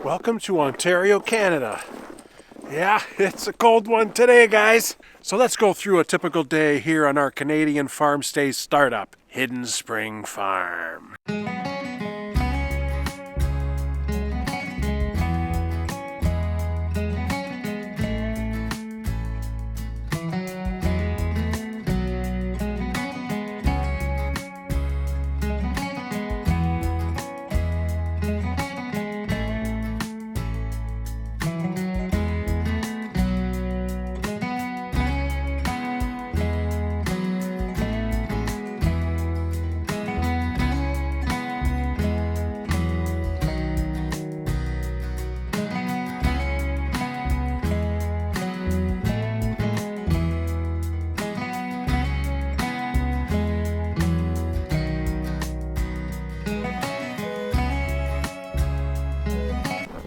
Welcome to Ontario, Canada. Yeah, it's a cold one today, guys. So let's go through a typical day here on our Canadian farm stay startup, Hidden Spring Farm.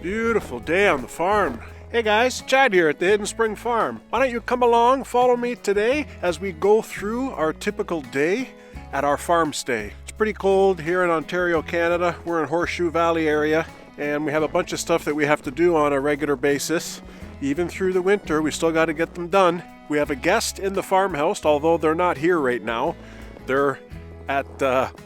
Beautiful day on the farm. Hey guys, Chad here at the Hidden Spring Farm. Why don't you come along, follow me today as we go through our typical day at our farm stay. It's pretty cold here in Ontario, Canada. We're in Horseshoe Valley area and we have a bunch of stuff that we have to do on a regular basis. Even through the winter, we still got to get them done. We have a guest in the farmhouse, although they're not here right now. They're at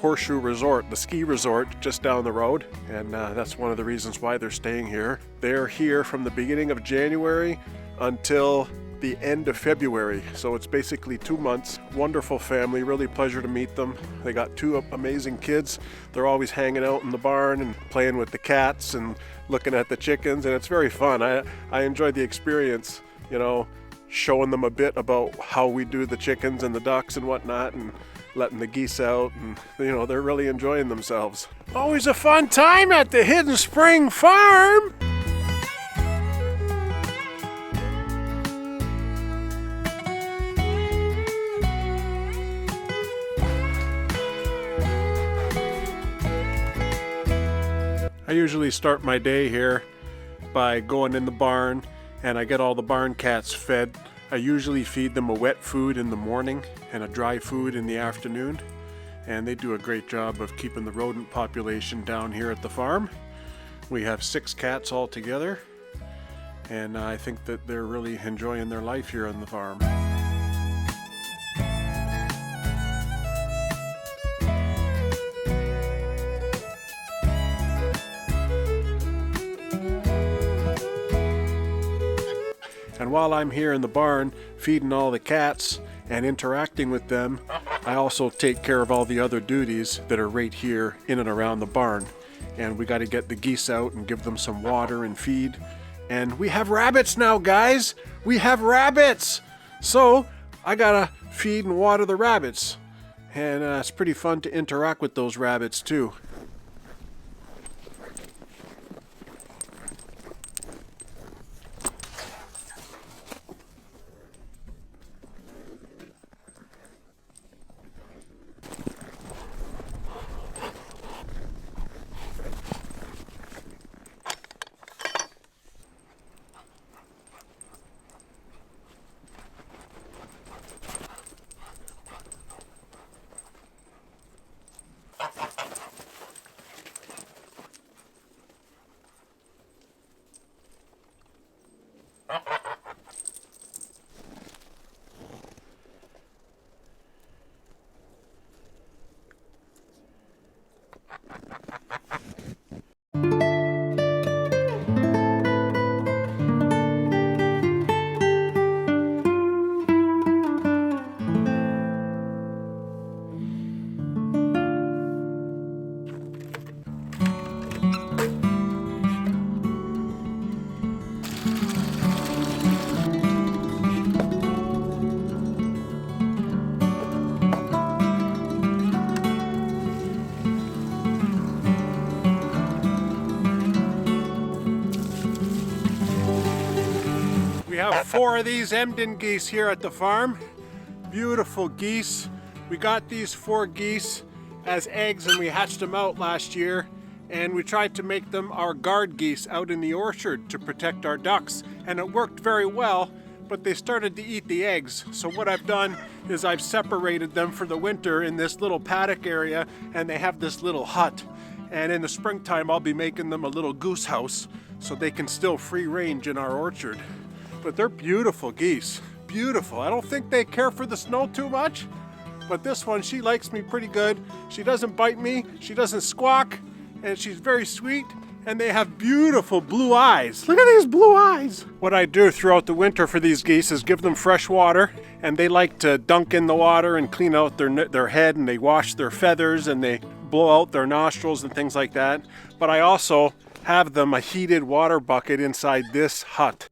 Horseshoe Resort, the ski resort just down the road, and that's one of the reasons why they're staying here. They're here from the beginning of January until the end of February, so it's basically 2 months. Wonderful family, really pleasure to meet them. They got two amazing kids. They're always hanging out in the barn and playing with the cats and looking at the chickens, and it's very fun. I enjoyed the experience, you know, showing them a bit about how we do the chickens and the ducks and whatnot, and letting the geese out, and you know, they're really enjoying themselves. Always a fun time at the Hidden Spring Farm! I usually start my day here by going in the barn, and I get all the barn cats fed. I usually feed them a wet food in the morning and a dry food in the afternoon, and they do a great job of keeping the rodent population down here at the farm. We have 6 cats all together, and I think that they're really enjoying their life here on the farm. And while I'm here in the barn feeding all the cats and interacting with them, I also take care of all the other duties that are right here in and around the barn. And we got to get the geese out and give them some water and feed. And we have rabbits now, guys! We have rabbits! So I gotta feed and water the rabbits. And it's pretty fun to interact with those rabbits too. We have 4 of these Emden geese here at the farm. Beautiful geese. We got these 4 geese as eggs and we hatched them out last year, and we tried to make them our guard geese out in the orchard to protect our ducks, and it worked very well, but they started to eat the eggs. So what I've done is I've separated them for the winter in this little paddock area, and they have this little hut. And in the springtime I'll be making them a little goose house so they can still free range in our orchard. But they're beautiful geese, beautiful. I don't think they care for the snow too much, but this one, she likes me pretty good. She doesn't bite me, she doesn't squawk, and she's very sweet, and they have beautiful blue eyes. Look at these blue eyes. What I do throughout the winter for these geese is give them fresh water, and they like to dunk in the water and clean out their head, and they wash their feathers, and they blow out their nostrils and things like that. But I also have them a heated water bucket inside this hut.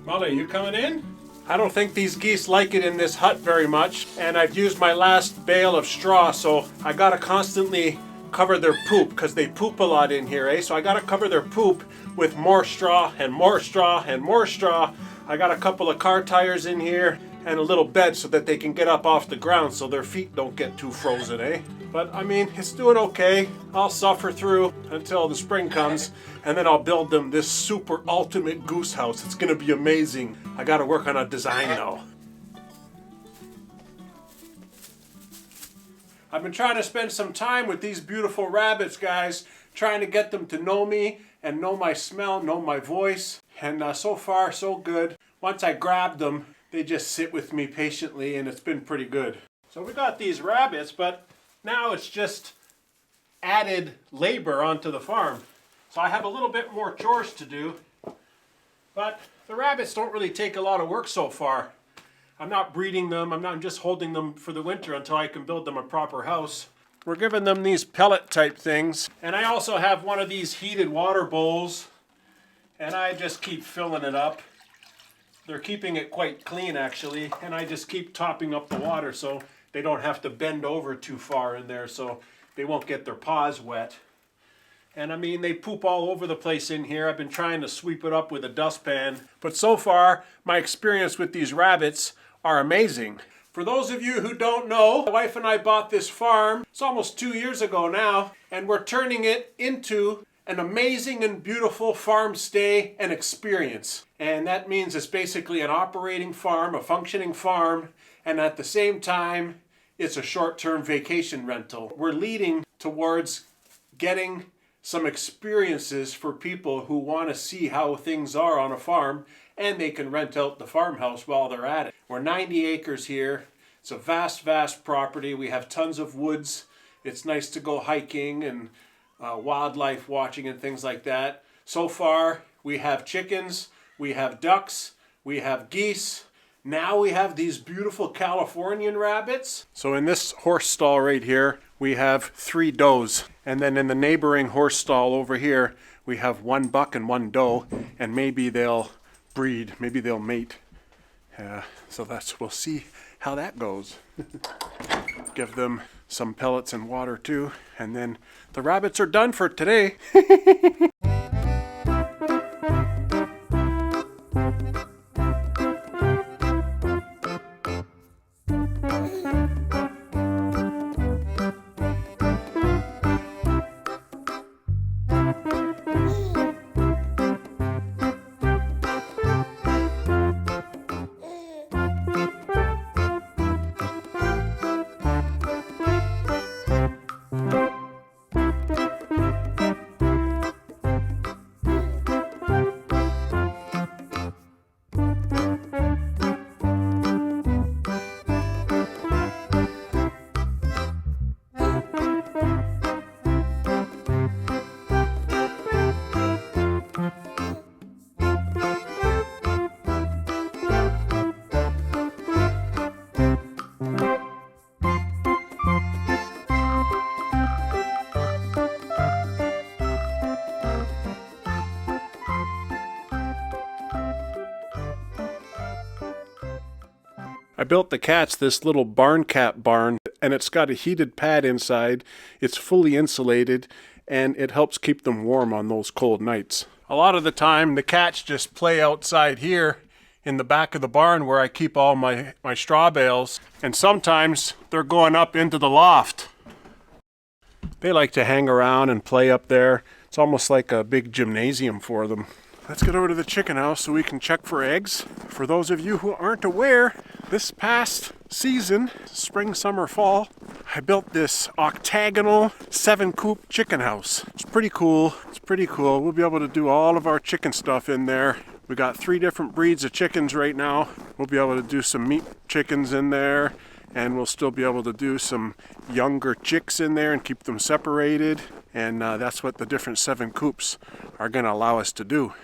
Molly, you coming in? I don't think these geese like it in this hut very much, and I've used my last bale of straw, so I gotta constantly cover their poop, because they poop a lot in here, eh? So I gotta cover their poop with more straw and more straw and more straw. I got a couple of car tires in here and a little bed so that they can get up off the ground so their feet don't get too frozen, eh? But I mean, it's doing okay. I'll suffer through until the spring comes, and then I'll build them this super ultimate goose house. It's gonna be amazing. I gotta work on a design though. I've been trying to spend some time with these beautiful rabbits, guys, trying to get them to know me and know my smell, know my voice, and so far so good. Once I grabbed them, they just sit with me patiently, and it's been pretty good. So we got these rabbits, but now it's just added labor onto the farm. So I have a little bit more chores to do, but the rabbits don't really take a lot of work so far. I'm not breeding them, I'm just holding them for the winter until I can build them a proper house. We're giving them these pellet type things, and I also have one of these heated water bowls, and I just keep filling it up. They're keeping it quite clean actually, and I just keep topping up the water so they don't have to bend over too far in there, so they won't get their paws wet. And I mean, they poop all over the place in here. I've been trying to sweep it up with a dustpan, but so far my experience with these rabbits are amazing. For those of you who don't know, my wife and I bought this farm, it's almost 2 years ago now, and we're turning it into an amazing and beautiful farm stay and experience. And that means it's basically an operating farm, a functioning farm, and at the same time, it's a short-term vacation rental. We're leading towards getting some experiences for people who want to see how things are on a farm, and they can rent out the farmhouse while they're at it. We're 90 acres here. It's a vast, vast property. We have tons of woods. It's nice to go hiking and wildlife watching and things like that. So far, we have chickens, we have ducks, we have geese. Now we have these beautiful Californian rabbits. So in this horse stall right here, we have 3 does. And then in the neighboring horse stall over here, we have 1 buck and 1 doe, and maybe they'll breed, maybe they'll mate. So we'll see how that goes. Give them some pellets and water too, and then the rabbits are done for today. I built the cats this little barn cat barn, and it's got a heated pad inside. It's fully insulated, and it helps keep them warm on those cold nights. A lot of the time, the cats just play outside here in the back of the barn where I keep all my straw bales, and sometimes they're going up into the loft. They like to hang around and play up there. It's almost like a big gymnasium for them. Let's get over to the chicken house so we can check for eggs. For those of you who aren't aware, this past season, spring, summer, fall, I built this octagonal 7-coop chicken house. It's pretty cool. It's pretty cool. We'll be able to do all of our chicken stuff in there. We got 3 different breeds of chickens right now. We'll be able to do some meat chickens in there, and we'll still be able to do some younger chicks in there and keep them separated. And that's what the different 7 coops are going to allow us to do.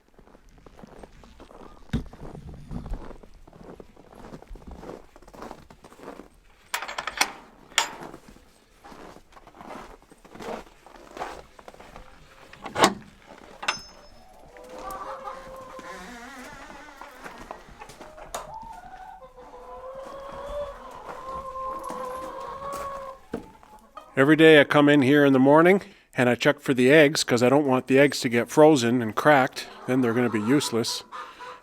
Every day I come in here in the morning and I check for the eggs because I don't want the eggs to get frozen and cracked. Then they're going to be useless.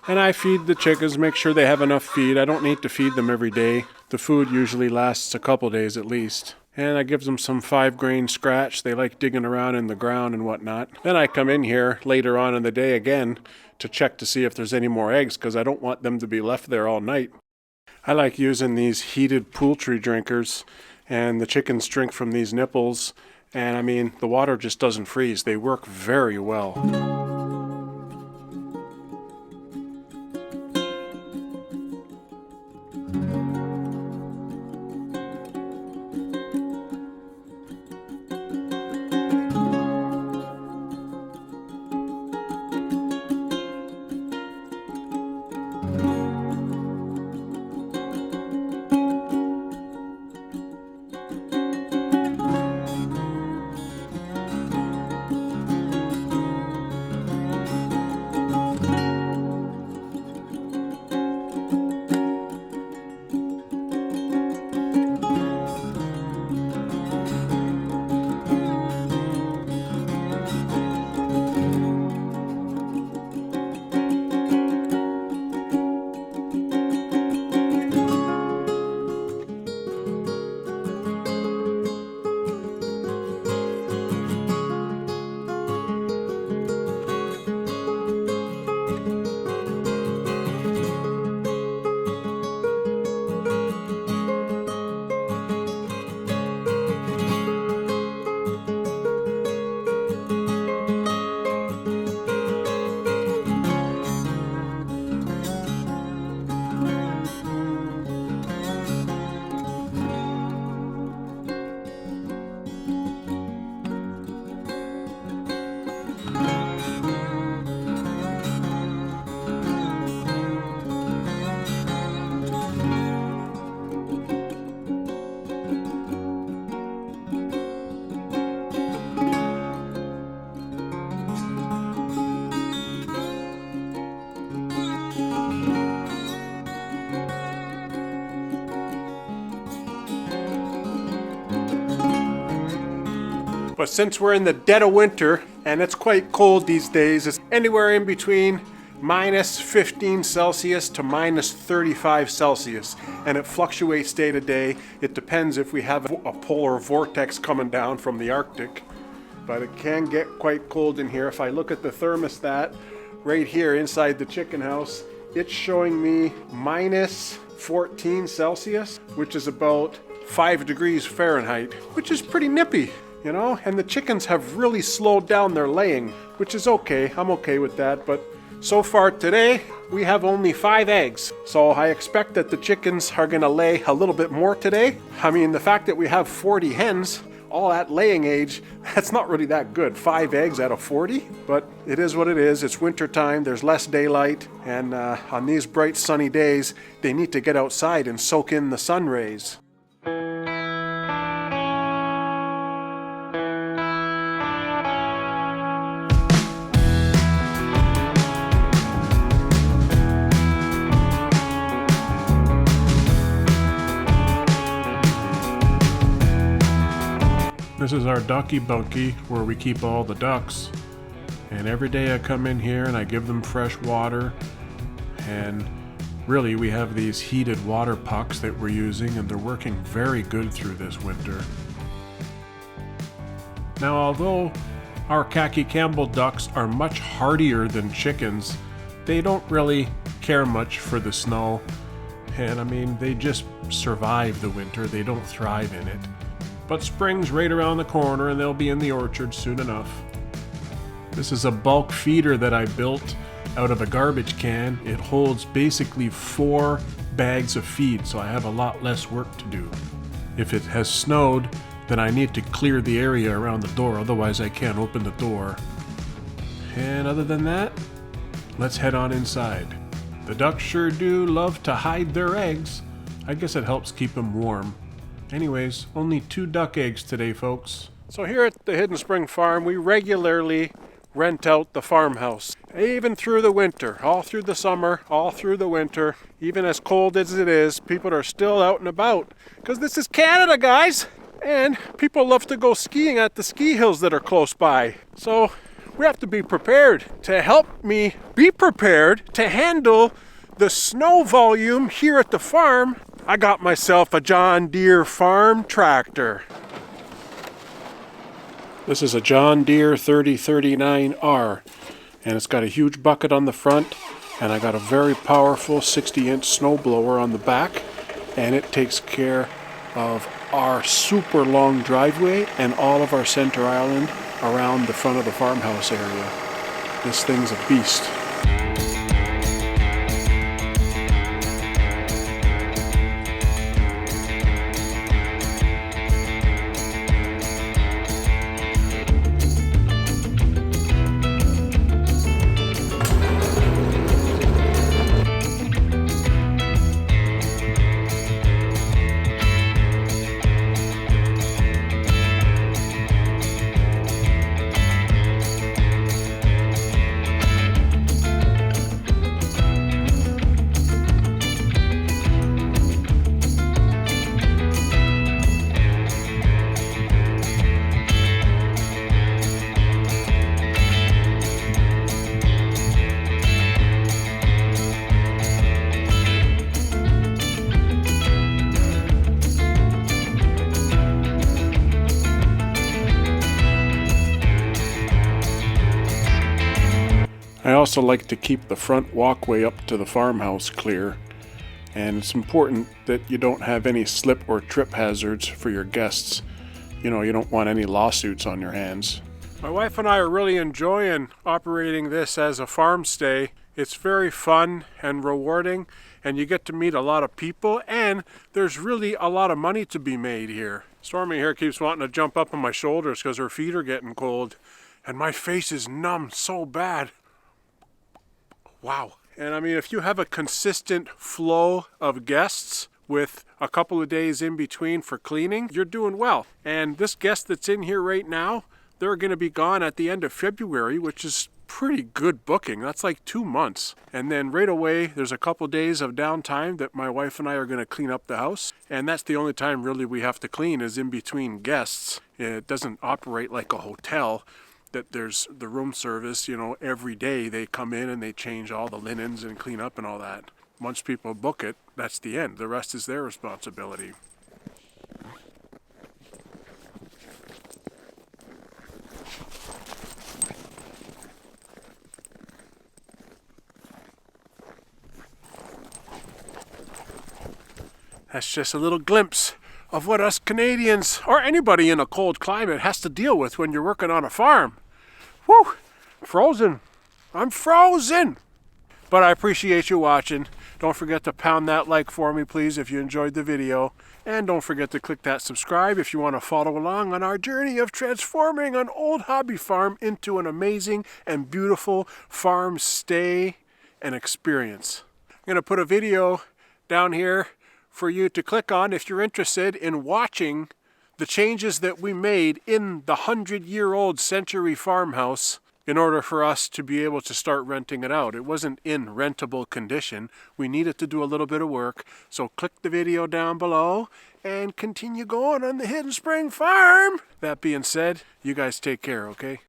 And I feed the chickens, make sure they have enough feed. I don't need to feed them every day. The food usually lasts a couple days at least. And I give them some 5-grain scratch. They like digging around in the ground and whatnot. Then I come in here later on in the day again to check to see if there's any more eggs because I don't want them to be left there all night. I like using these heated poultry drinkers, and the chickens drink from these nipples, and I mean, the water just doesn't freeze. They work very well. But since we're in the dead of winter, and it's quite cold these days, it's anywhere in between minus 15 Celsius to minus 35 Celsius. And it fluctuates day to day. It depends if we have a polar vortex coming down from the Arctic. But it can get quite cold in here. If I look at the thermostat right here inside the chicken house, it's showing me minus 14 Celsius, which is about 5 degrees Fahrenheit, which is pretty nippy. You know, and the chickens have really slowed down their laying, which is okay. I'm okay with that, but so far today, we have only 5 eggs. So I expect that the chickens are gonna lay a little bit more today. I mean, the fact that we have 40 hens, all at laying age, that's not really that good. 5 eggs out of 40, but it is what it is. It's winter time, there's less daylight, and on these bright sunny days, they need to get outside and soak in the sun rays. This is our ducky bunkie where we keep all the ducks, and every day I come in here and I give them fresh water, and really we have these heated water pucks that we're using, and they're working very good through this winter. Now, although our khaki Campbell ducks are much hardier than chickens, they don't really care much for the snow, And I mean, they just survive the winter, they don't thrive in it. But spring's right around the corner and they'll be in the orchard soon enough. This is a bulk feeder that I built out of a garbage can. It holds basically 4 bags of feed, so I have a lot less work to do. If it has snowed, then I need to clear the area around the door, otherwise I can't open the door. And other than that, let's head on inside. The ducks sure do love to hide their eggs. I guess it helps keep them warm. Anyways, only 2 duck eggs today, folks. So here at the Hidden Spring Farm, we regularly rent out the farmhouse. Even through the winter, all through the summer, all through the winter, even as cold as it is, people are still out and about. Because this is Canada, guys! And people love to go skiing at the ski hills that are close by. So we have to be prepared. To help me be prepared to handle the snow volume here at the farm, I got myself a John Deere farm tractor. This is a John Deere 3039R, and it's got a huge bucket on the front, and I got a very powerful 60-inch snow blower on the back, and it takes care of our super long driveway and all of our center island around the front of the farmhouse area. This thing's a beast. I also like to keep the front walkway up to the farmhouse clear, and it's important that you don't have any slip or trip hazards for your guests. You know, you don't want any lawsuits on your hands. My wife and I are really enjoying operating this as a farm stay. It's very fun and rewarding, and you get to meet a lot of people, and there's really a lot of money to be made here. Stormy here keeps wanting to jump up on my shoulders because her feet are getting cold, and my face is numb so bad. Wow. And I mean, if you have a consistent flow of guests with a couple of days in between for cleaning, you're doing well. And this guest that's in here right now, they're going to be gone at the end of February, which is pretty good booking. That's like 2 months. And then right away, there's a couple of days of downtime that my wife and I are going to clean up the house. And that's the only time really we have to clean is in between guests. It doesn't operate like a hotel, that there's the room service, you know, every day they come in and they change all the linens and clean up and all that. Once people book it, that's the end. The rest is their responsibility. That's just a little glimpse of what us Canadians, or anybody in a cold climate, has to deal with when you're working on a farm. Whew, frozen. I'm frozen. But I appreciate you watching. Don't forget to pound that like for me, please, if you enjoyed the video. And don't forget to click that subscribe if you want to follow along on our journey of transforming an old hobby farm into an amazing and beautiful farm stay and experience. I'm going to put a video down here for you to click on if you're interested in watching the changes that we made in the 100-year-old century farmhouse in order for us to be able to start renting it out. It wasn't in rentable condition. We needed to do a little bit of work. So click the video down below and continue going on the Hidden Spring Farm. That being said, you guys take care, okay?